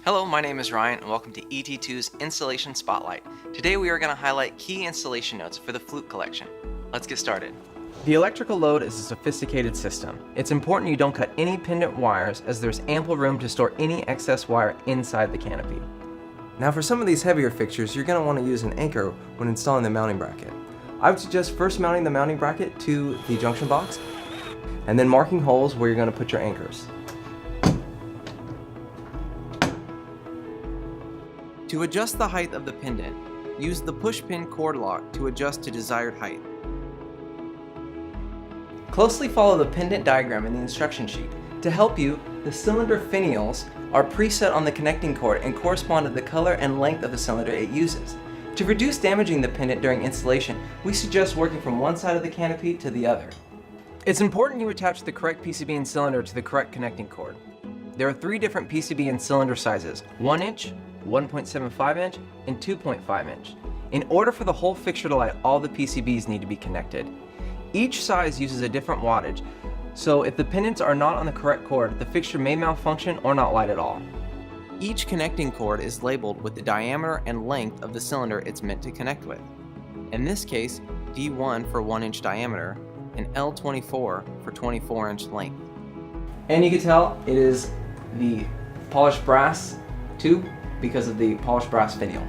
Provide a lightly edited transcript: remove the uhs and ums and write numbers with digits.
Hello, my name is Ryan and welcome to ET2's Installation Spotlight. Today we are going to highlight key installation notes for the Flute collection. Let's get started. The electrical load is a sophisticated system. It's important you don't cut any pendant wires as there's ample room to store any excess wire inside the canopy. Now for some of these heavier fixtures, you're going to want to use an anchor when installing the mounting bracket. I would suggest first mounting the mounting bracket to the junction box and then marking holes where you're going to put your anchors. To adjust the height of the pendant, use the pushpin cord lock to adjust to desired height. Closely follow the pendant diagram in the instruction sheet. To help you, the cylinder finials are preset on the connecting cord and correspond to the color and length of the cylinder it uses. To reduce damaging the pendant during installation, we suggest working from one side of the canopy to the other. It's important you attach the correct PCB and cylinder to the correct connecting cord. There are 3 different PCB and cylinder sizes: 1 inch, 1.75 inch, and 2.5 inch. In order for the whole fixture to light, all the PCBs need to be connected. Each size uses a different wattage, so if the pendants are not on the correct cord, the fixture may malfunction or not light at all. Each connecting cord is labeled with the diameter and length of the cylinder it's meant to connect with. In this case, D1 for 1 inch diameter and L24 for 24 inch length. And you can tell it is the polished brass tube because of the polished brass finial.